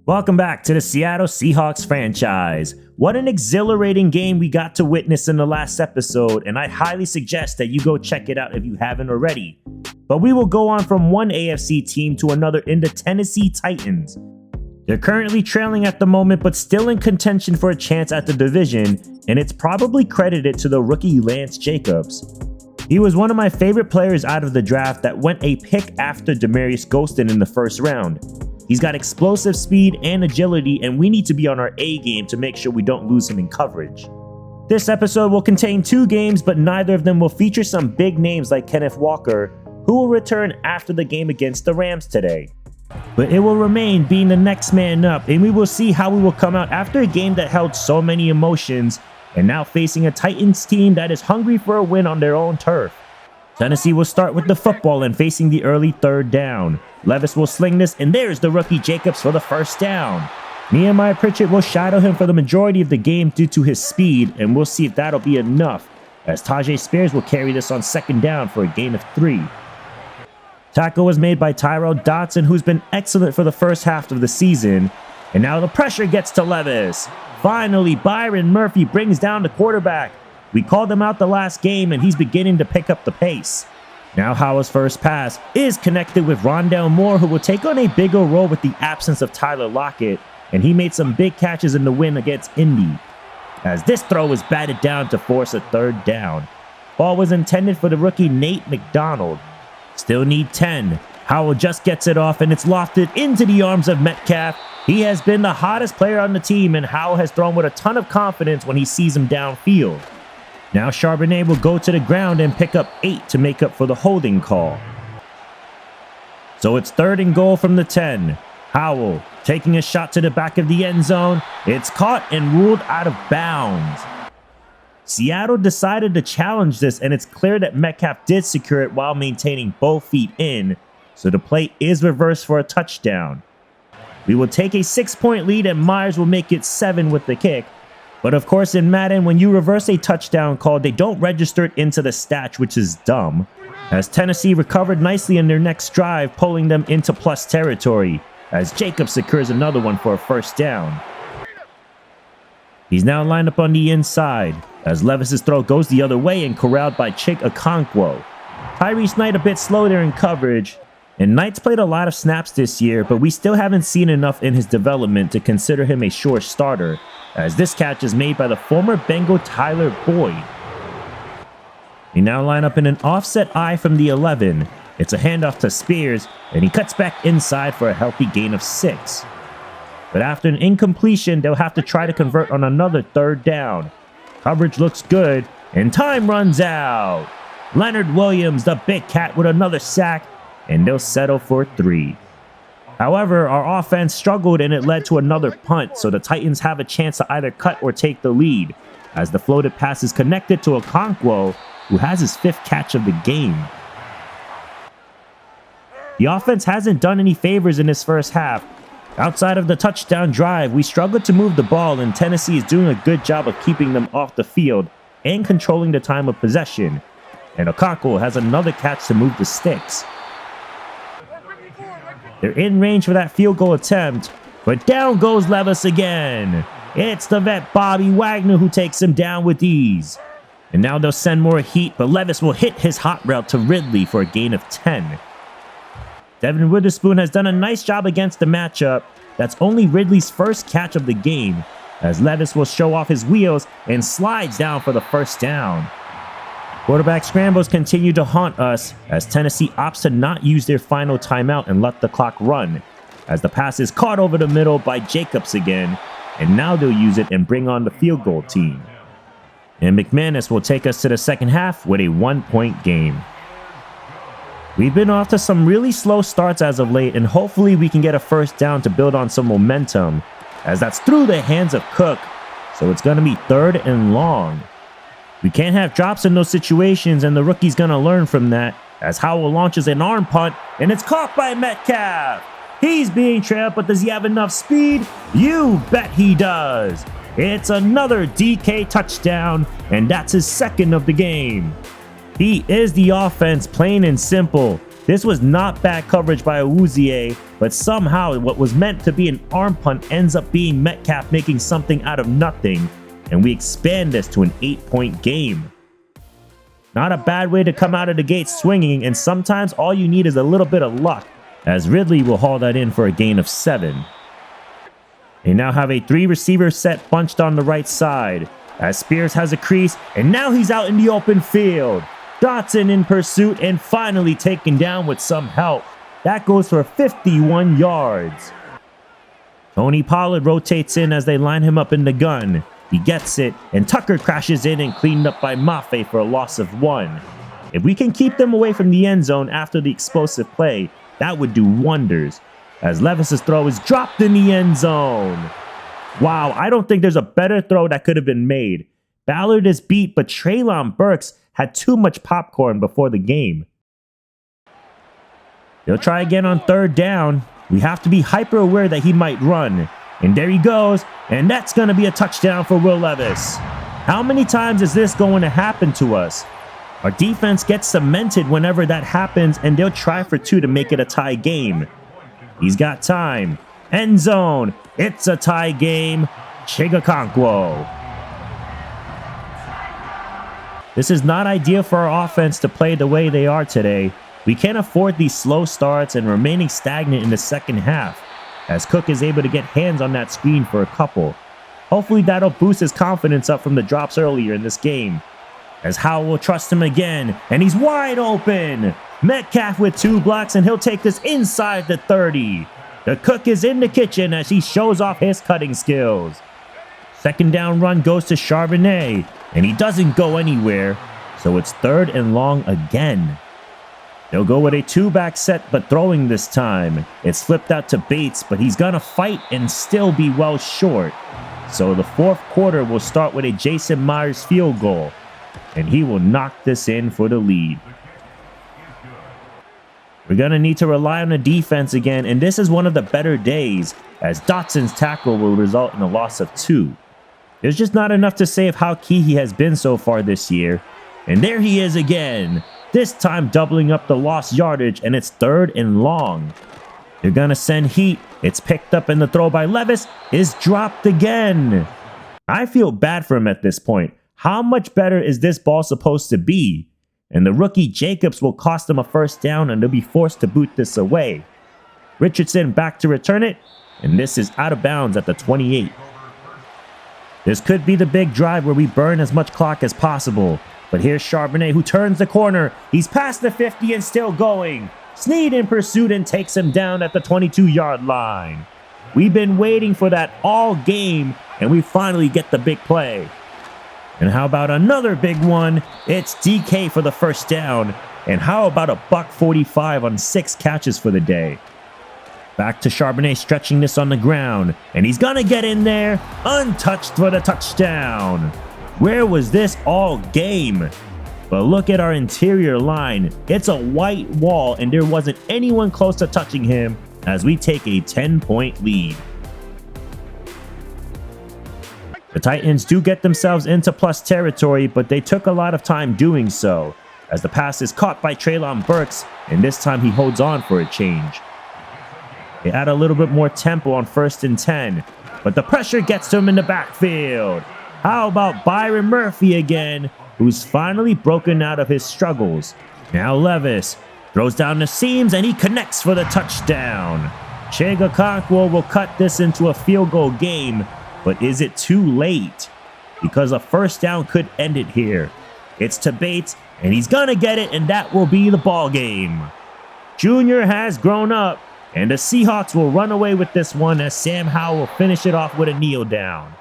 Welcome back to the Seattle Seahawks franchise. What an exhilarating game we got to witness in the last episode, and I highly suggest that you go check it out if you haven't already. But we will go on from one AFC team to another in the Tennessee Titans. They're currently trailing at the moment, but still in contention for a chance at the division, and it's probably credited to the rookie Lance Jacobs. He was one of my favorite players out of the draft that went a pick after Demarius Ghostin in the first round. He's got explosive speed and agility, and we need to be on our A game to make sure we don't lose him in coverage. This episode will contain 2 games, but neither of them will feature some big names like Kenneth Walker, who will return after the game against the Rams today. But it will remain being the next man up, and we will see how we will come out after a game that held so many emotions, and now facing a Titans team that is hungry for a win on their own turf. Tennessee will start with the football and facing the early third down. Levis will sling this, and there's the rookie Jacobs for the first down. Nehemiah Pritchett will shadow him for the majority of the game due to his speed, and we'll see if that'll be enough, as Tajay Spears will carry this on second down for a gain of 3. Tackle was made by Tyrell Dodson, who's been excellent for the first half of the season, and now the pressure gets to Levis. Finally, Byron Murphy brings down the quarterback. We called him out the last game, and he's beginning to pick up the pace. Now Howell's first pass is connected with Rondale Moore, who will take on a bigger role with the absence of Tyler Lockett, and he made some big catches in the win against Indy. As this throw was batted down to force a third down. Ball was intended for the rookie Nate McDonald. Still need 10. Howell just gets it off, and it's lofted into the arms of Metcalf. He has been the hottest player on the team, and Howell has thrown with a ton of confidence when he sees him downfield. Now Charbonnet will go to the ground and pick up 8 to make up for the holding call. So it's 3rd and goal from the 10. Howell taking a shot to the back of the end zone. It's caught and ruled out of bounds. Seattle decided to challenge this, and it's clear that Metcalf did secure it while maintaining both feet in, so the play is reversed for a touchdown. We will take a 6-point lead, and Myers will make it 7 with the kick. But of course in Madden, when you reverse a touchdown call, they don't register it into the stats, which is dumb, as Tennessee recovered nicely in their next drive, pulling them into plus territory, as Jacob secures another one for a first down. He's now lined up on the inside, as Levis's throw goes the other way and corralled by Chig Okonkwo. Tyrese Knight a bit slow there in coverage, and Knight's played a lot of snaps this year, but we still haven't seen enough in his development to consider him a sure starter, as this catch is made by the former Bengal Tyler Boyd. They now line up in an offset I from the 11. It's a handoff to Spears, and he cuts back inside for a healthy gain of 6. But after an incompletion, they'll have to try to convert on another 3rd down. Coverage looks good, and time runs out. Leonard Williams, the big cat, with another sack, and they'll settle for 3. However, our offense struggled, and it led to another punt, so the Titans have a chance to either cut or take the lead, as the floated pass is connected to Okonkwo, who has his 5th catch of the game. The offense hasn't done any favors in this first half. Outside of the touchdown drive, we struggled to move the ball, and Tennessee is doing a good job of keeping them off the field and controlling the time of possession. And Okonkwo has another catch to move the sticks. They're in range for that field goal attempt, but down goes Levis again. It's the vet Bobby Wagner who takes him down with ease. And now they'll send more heat, but Levis will hit his hot route to Ridley for a gain of 10. Devin Witherspoon has done a nice job against the matchup. That's only Ridley's first catch of the game, as Levis will show off his wheels and slides down for the first down. Quarterback scrambles continue to haunt us, as Tennessee opts to not use their final timeout and let the clock run, as the pass is caught over the middle by Jacobs again, and now they'll use it and bring on the field goal team. And McManus will take us to the second half with a 1-point game. We've been off to some really slow starts as of late, and hopefully we can get a first down to build on some momentum, as that's through the hands of Cook, so it's going to be 3rd and long. We can't have drops in those situations, and the rookie's going to learn from that, as Howell launches an arm punt, and it's caught by Metcalf. He's being trailed, but does he have enough speed? You bet he does. It's another DK touchdown, and that's his 2nd of the game. He is the offense, plain and simple. This was not bad coverage by Awuzie, but somehow what was meant to be an arm punt ends up being Metcalf making something out of nothing, and we expand this to an 8-point game. Not a bad way to come out of the gate swinging, and sometimes all you need is a little bit of luck, as Ridley will haul that in for a gain of 7. They now have a 3-receiver set bunched on the right side, as Spears has a crease, and now he's out in the open field. Dotson in pursuit and finally taken down with some help. That goes for 51 yards. Tony Pollard rotates in as they line him up in the gun. He gets it, and Tucker crashes in and cleaned up by Mafe for a loss of 1. If we can keep them away from the end zone after the explosive play, that would do wonders, as Levis's throw is dropped in the end zone. Wow, I don't think there's a better throw that could have been made. Ballard is beat, but Treylon Burks had too much popcorn before the game. They'll try again on 3rd down. We have to be hyper aware that he might run. And there he goes, and that's going to be a touchdown for Will Levis. How many times is this going to happen to us? Our defense gets cemented whenever that happens, and they'll try for 2 to make it a tie game. He's got time. End zone. It's a tie game. Chigakonkwo. This is not ideal for our offense to play the way they are today. We can't afford these slow starts and remaining stagnant in the second half, as Cook is able to get hands on that screen for a couple. Hopefully that'll boost his confidence up from the drops earlier in this game, as Howell will trust him again, and he's wide open. Metcalf with 2 blocks, and he'll take this inside the 30. The Cook is in the kitchen as he shows off his cutting skills. 2nd down run goes to Charbonnet, and he doesn't go anywhere, so it's 3rd and long again. They'll go with a 2-back set, but throwing this time. It's flipped out to Bates, but he's gonna fight and still be well short. So the 4th quarter will start with a Jason Myers field goal, and he will knock this in for the lead. We're gonna need to rely on the defense again, and this is one of the better days, as Dotson's tackle will result in a loss of 2. There's just not enough to say of how key he has been so far this year. And there he is again, this time doubling up the lost yardage, and it's 3rd and long. They're gonna send heat. It's picked up, and the throw by Levis is dropped again. I feel bad for him at this point. How much better is this ball supposed to be? And the rookie Jacobs will cost them a 1st down, and they'll be forced to boot this away. Richardson back to return it, and this is out of bounds at the 28. This could be the big drive where we burn as much clock as possible. But here's Charbonnet, who turns the corner. He's past the 50 and still going. Snead in pursuit and takes him down at the 22-yard line. We've been waiting for that all game, and we finally get the big play. And how about another big one? It's DK for the 1st down. And how about a $145 on 6 catches for the day? Back to Charbonnet stretching this on the ground, and he's gonna get in there, untouched for the touchdown. Where was this all game? But look at our interior line. It's a white wall, and there wasn't anyone close to touching him as we take a 10-point lead. The Titans do get themselves into plus territory, but they took a lot of time doing so, as the pass is caught by Treylon Burks, and this time he holds on for a change. They add a little bit more tempo on 1st and 10, but the pressure gets to him in the backfield. How about Byron Murphy again, who's finally broken out of his struggles? Now Levis throws down the seams, and he connects for the touchdown. Chigakonkwo will cut this into a field goal game, but is it too late? Because a 1st down could end it here. It's to Bates, and he's gonna get it, and that will be the ball game. Junior has grown up, and the Seahawks will run away with this one as Sam Howell will finish it off with a kneel down.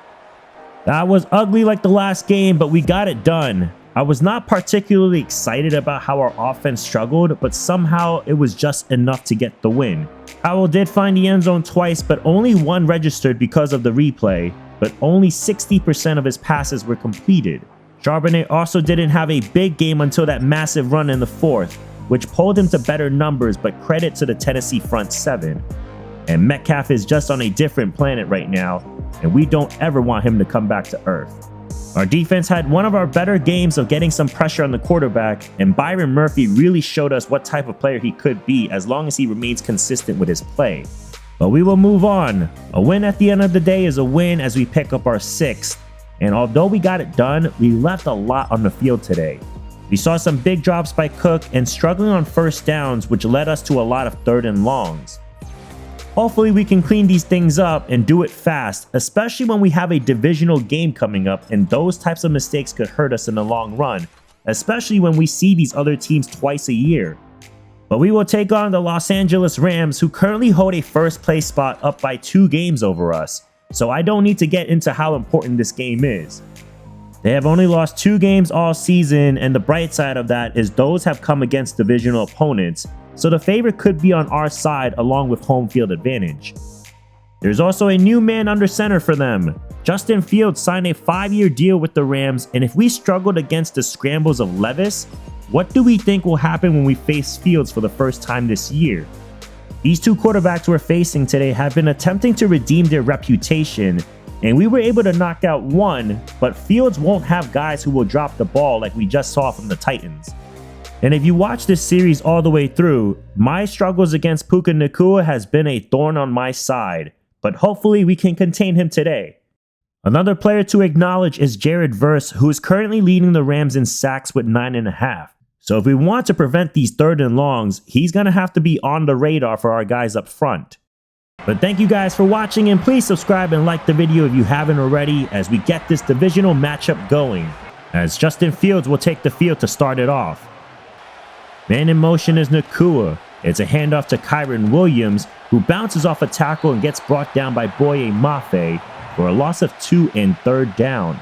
That was ugly like the last game, but we got it done. I was not particularly excited about how our offense struggled, but somehow it was just enough to get the win. Howell did find the end zone twice, but only 1 registered because of the replay, but only 60% of his passes were completed. Charbonnet also didn't have a big game until that massive run in the 4th, which pulled him to better numbers, but credit to the Tennessee front 7. And Metcalf is just on a different planet right now, and we don't ever want him to come back to earth. Our defense had one of our better games of getting some pressure on the quarterback, and Byron Murphy really showed us what type of player he could be as long as he remains consistent with his play. But we will move on. A win at the end of the day is a win as we pick up our 6th, and although we got it done, we left a lot on the field today. We saw some big drops by Cook and struggling on first downs, which led us to a lot of 3rd and longs. Hopefully we can clean these things up and do it fast, especially when we have a divisional game coming up, and those types of mistakes could hurt us in the long run, especially when we see these other teams twice a year. But we will take on the Los Angeles Rams, who currently hold a first place spot up by 2 games over us, so I don't need to get into how important this game is. They have only lost 2 games all season, and the bright side of that is those have come against divisional opponents, so the favor could be on our side along with home field advantage. There's also a new man under center for them. Justin Fields signed a 5-year deal with the Rams, and if we struggled against the scrambles of Levis, what do we think will happen when we face Fields for the first time this year? These 2 quarterbacks we're facing today have been attempting to redeem their reputation, and we were able to knock out one, but Fields won't have guys who will drop the ball like we just saw from the Titans. And if you watch this series all the way through, my struggles against Puka Nacua has been a thorn on my side, but hopefully we can contain him today. Another player to acknowledge is Jared Verse, who is currently leading the Rams in sacks with 9.5. So if we want to prevent these 3rd and longs, he's going to have to be on the radar for our guys up front. But thank you guys for watching, and please subscribe and like the video if you haven't already as we get this divisional matchup going, as Justin Fields will take the field to start it off. Man in motion is Nacua. It's a handoff to Kyron Williams, who bounces off a tackle and gets brought down by Boye Mafe for a loss of 2 and 3rd down.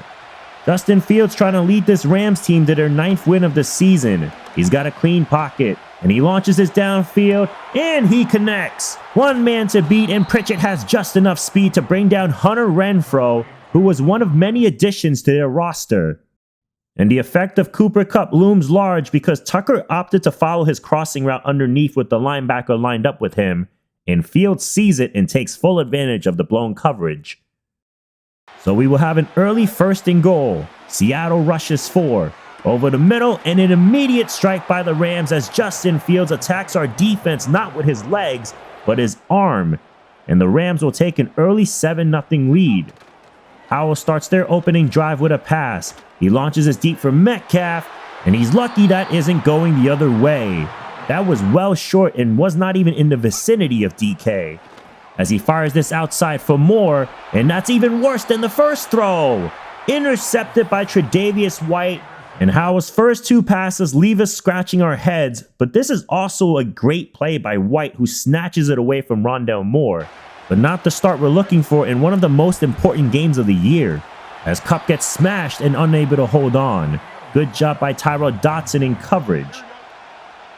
Justin Fields trying to lead this Rams team to their 9th win of the season. He's got a clean pocket, and he launches his downfield, and he connects. One man to beat, and Pritchett has just enough speed to bring down Hunter Renfrow, who was one of many additions to their roster. And the effect of Cooper Kupp looms large because Tucker opted to follow his crossing route underneath with the linebacker lined up with him, and Fields sees it and takes full advantage of the blown coverage. So we will have an early 1st and goal. Seattle rushes 4. Over the middle, and an immediate strike by the Rams as Justin Fields attacks our defense not with his legs, but his arm. And the Rams will take an early 7-0 lead. Howell starts their opening drive with a pass. He launches it deep for Metcalf, and he's lucky that isn't going the other way. That was well short and was not even in the vicinity of DK. As he fires this outside for more, and that's even worse than the first throw. Intercepted by Tre'Davious White, and Howell's first 2 passes leave us scratching our heads, but this is also a great play by White, who snatches it away from Rondale Moore. But not the start we're looking for in one of the most important games of the year, as Kupp gets smashed and unable to hold on. Good job by Tyrod Dotson in coverage.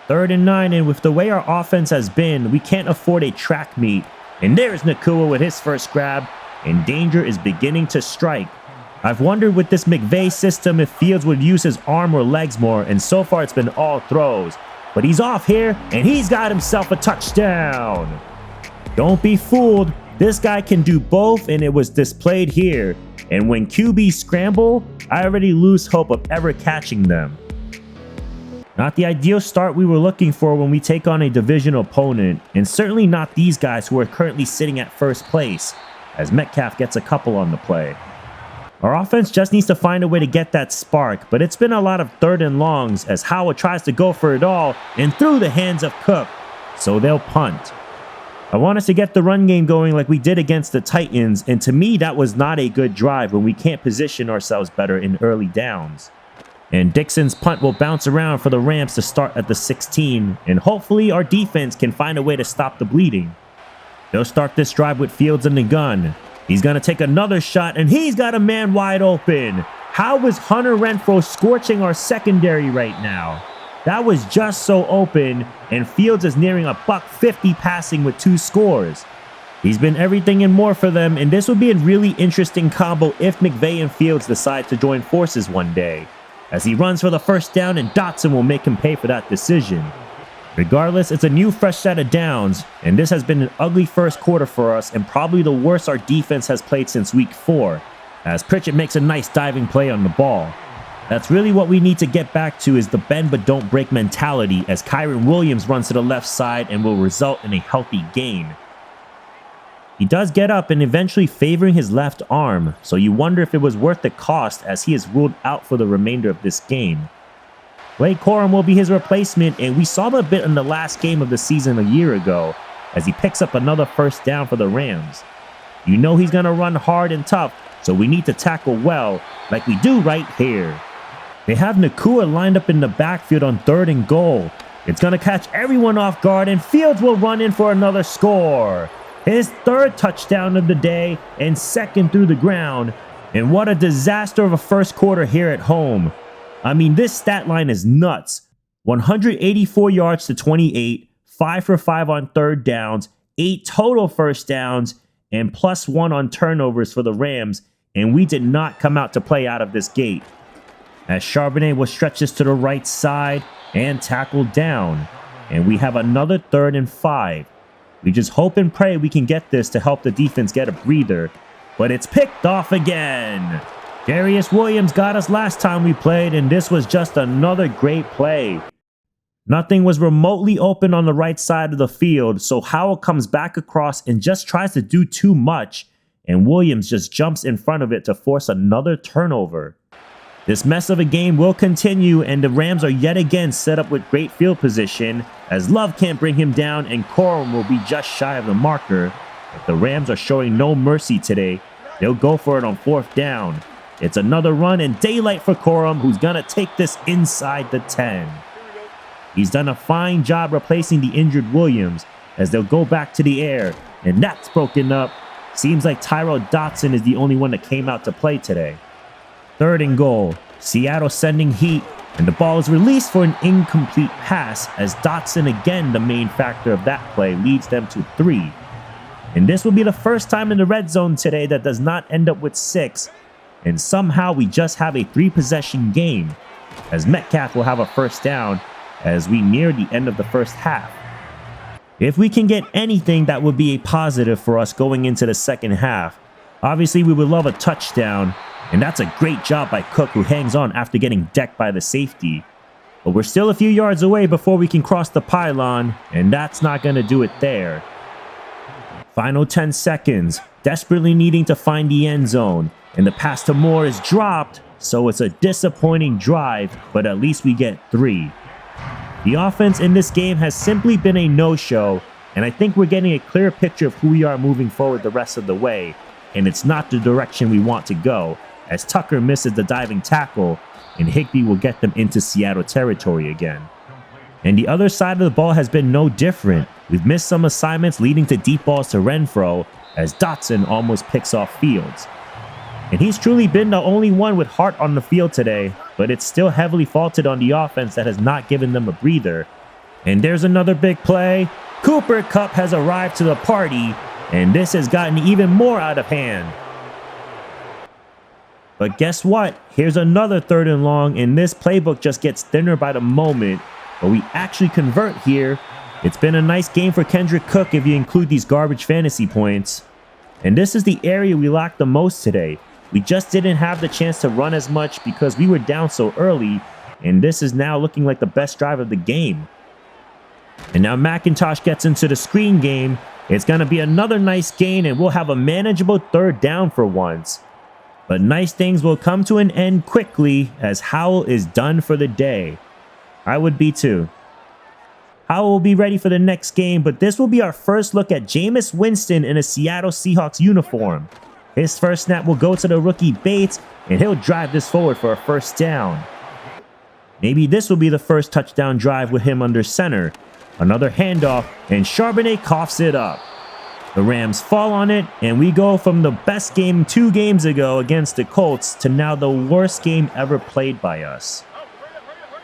3rd and 9, and with the way our offense has been, we can't afford a track meet. And there's Nacua with his first grab, and danger is beginning to strike. I've wondered with this McVay system if Fields would use his arm or legs more, and so far it's been all throws. But he's off here, and he's got himself a touchdown. Don't be fooled, this guy can do both, and it was displayed here. And when QBs scramble, I already lose hope of ever catching them. Not the ideal start we were looking for when we take on a division opponent, and certainly not these guys who are currently sitting at first place, as Metcalf gets a couple on the play. Our offense just needs to find a way to get that spark, but it's been a lot of 3rd and longs as Howell tries to go for it all and through the hands of Cook, so they'll punt. I want us to get the run game going like we did against the Titans, and to me that was not a good drive when we can't position ourselves better in early downs. And Dixon's punt will bounce around for the Rams to start at the 16, and hopefully our defense can find a way to stop the bleeding. They'll start this drive with Fields in the gun. He's going to take another shot, and he's got a man wide open. How is Hunter Renfrow scorching our secondary right now? That was just so open, and Fields is nearing a $150 passing with 2 scores. He's been everything and more for them, and this will be a really interesting combo if McVay and Fields decide to join forces one day. As he runs for the first down, and Dotson will make him pay for that decision. Regardless, it's a new fresh set of downs, and this has been an ugly first quarter for us and probably the worst our defense has played since week 4. as Pritchett makes a nice diving play on the ball. That's really what we need to get back to, is the bend but don't break mentality, as Kyren Williams runs to the left side and will result in a healthy gain. He does get up and eventually favoring his left arm, so you wonder if it was worth the cost, as he is ruled out for the remainder of this game. Blake Corum will be his replacement, and we saw him a bit in the last game of the season a year ago, as he picks up another first down for the Rams. You know he's going to run hard and tough, so we need to tackle well, like we do right here. They have Nakua lined up in the backfield on 3rd and goal. It's going to catch everyone off guard, and Fields will run in for another score. His 3rd touchdown of the day and 2nd through the ground. And what a disaster of a first quarter here at home. I mean, this stat line is nuts. 184 yards to 28, 5 for 5 on 3rd downs, 8 total first downs, and +1 on turnovers for the Rams, and we did not come out to play out of this gate. As Charbonnet will stretch this to the right side and tackle down. And we have another 3rd and 5. We just hope and pray we can get this to help the defense get a breather. But it's picked off again. Darius Williams got us last time we played, and this was just another great play. Nothing was remotely open on the right side of the field, so Howell comes back across and just tries to do too much, and Williams just jumps in front of it to force another turnover. This mess of a game will continue, and the Rams are yet again set up with great field position, as Love can't bring him down and Corum will be just shy of the marker. But the Rams are showing no mercy today. They'll go for it on 4th down. It's another run and daylight for Corum, who's gonna take this inside the 10. He's done a fine job replacing the injured Williams, as they'll go back to the air, and that's broken up. Seems like Tyrell Dotson is the only one that came out to play today. 3rd and goal. Seattle sending heat, and the ball is released for an incomplete pass, as Dotson, again the main factor of that play, leads them to 3. And this will be the first time in the red zone today that does not end up with 6, and somehow we just have a 3-possession game, as Metcalf will have a first down as we near the end of the first half. If we can get anything, that would be a positive for us going into the second half. Obviously, we would love a touchdown, and that's a great job by Cook, who hangs on after getting decked by the safety. But we're still a few yards away before we can cross the pylon, and that's not going to do it there. Final 10 seconds, desperately needing to find the end zone, and the pass to Moore is dropped, so it's a disappointing drive, but at least we get 3. The offense in this game has simply been a no-show, and I think we're getting a clear picture of who we are moving forward the rest of the way, and it's not the direction we want to go, as Tucker misses the diving tackle, and Higbee will get them into Seattle territory again. And the other side of the ball has been no different. We've missed some assignments leading to deep balls to Renfro, as Dotson almost picks off Fields. And he's truly been the only one with heart on the field today, but it's still heavily faulted on the offense that has not given them a breather. And there's another big play. Cooper Kupp has arrived to the party, and this has gotten even more out of hand. But guess what? Here's another 3rd and long, and this playbook just gets thinner by the moment. But we actually convert here. It's been a nice game for Kendrick Cook if you include these garbage fantasy points. And this is the area we lacked the most today. We just didn't have the chance to run as much because we were down so early, and this is now looking like the best drive of the game. And now McIntosh gets into the screen game. It's going to be another nice gain, and we'll have a manageable 3rd down for once. But nice things will come to an end quickly, as Howell is done for the day. I would be too. Howell will be ready for the next game, but this will be our first look at Jameis Winston in a Seattle Seahawks uniform. His first snap will go to the rookie Bates, and he'll drive this forward for a first down. Maybe this will be the first touchdown drive with him under center. Another handoff, and Charbonnet coughs it up. The Rams fall on it, and we go from the best game 2 games ago against the Colts to now the worst game ever played by us.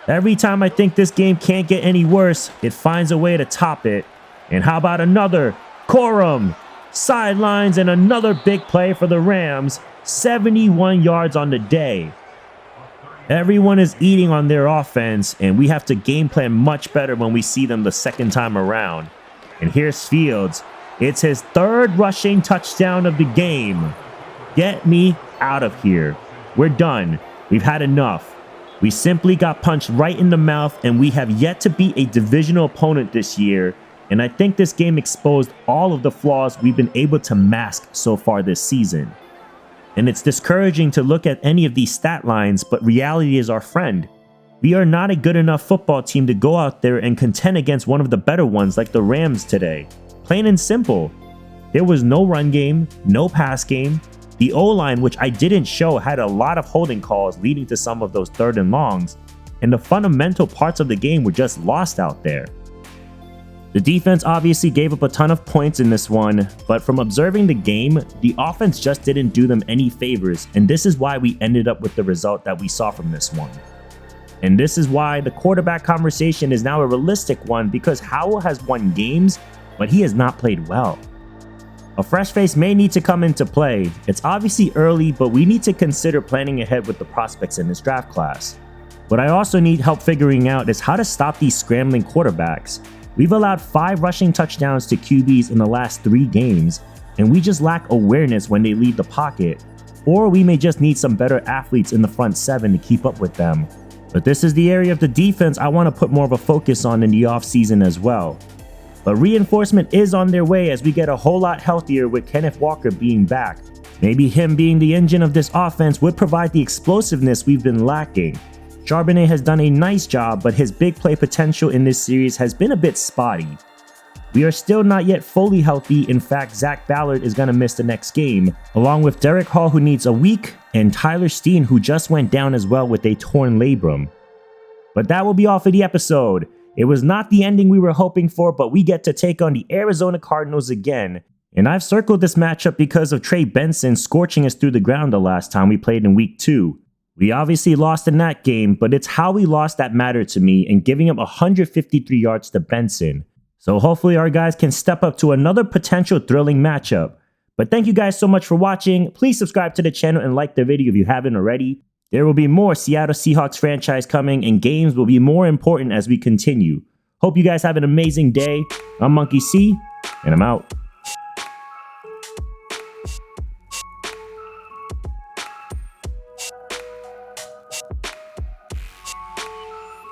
Every time I think this game can't get any worse, it finds a way to top it. And how about another? Corum! Sidelines, and another big play for the Rams. 71 yards on the day. Everyone is eating on their offense, and we have to game plan much better when we see them the second time around. And here's Fields. It's his 3rd rushing touchdown of the game. Get me out of here. We're done. We've had enough. We simply got punched right in the mouth, and we have yet to beat a divisional opponent this year, and I think this game exposed all of the flaws we've been able to mask so far this season. And it's discouraging to look at any of these stat lines, but reality is our friend. We are not a good enough football team to go out there and contend against one of the better ones like the Rams today. Plain and simple. There was no run game, no pass game. The O-line, which I didn't show, had a lot of holding calls leading to some of those 3rd and longs, and the fundamental parts of the game were just lost out there. The defense obviously gave up a ton of points in this one, but from observing the game, the offense just didn't do them any favors, and this is why we ended up with the result that we saw from this one. And this is why the quarterback conversation is now a realistic one, because Howell has won games, but he has not played well. A fresh face may need to come into play. It's obviously early, but we need to consider planning ahead with the prospects in this draft class. What I also need help figuring out is how to stop these scrambling quarterbacks. We've allowed 5 rushing touchdowns to QBs in the last 3 games, and we just lack awareness when they leave the pocket, or we may just need some better athletes in the front 7 to keep up with them. But this is the area of the defense I want to put more of a focus on in the offseason as well. But reinforcement is on their way as we get a whole lot healthier with Kenneth Walker being back. Maybe him being the engine of this offense would provide the explosiveness we've been lacking. Charbonnet has done a nice job, but his big play potential in this series has been a bit spotty. We are still not yet fully healthy. In fact, Zach Ballard is going to miss the next game, along with Derek Hall, who needs a week, and Tyler Steen, who just went down as well with a torn labrum. But that will be all for the episode. It was not the ending we were hoping for, but we get to take on the Arizona Cardinals again. And I've circled this matchup because of Trey Benson scorching us through the ground the last time we played in week 2. We obviously lost in that game, but it's how we lost that mattered to me, and giving up 153 yards to Benson. So hopefully our guys can step up to another potential thrilling matchup. But thank you guys so much for watching. Please subscribe to the channel and like the video if you haven't already. There will be more Seattle Seahawks franchise coming, and games will be more important as we continue. Hope you guys have an amazing day. I'm Monkey C, and I'm out.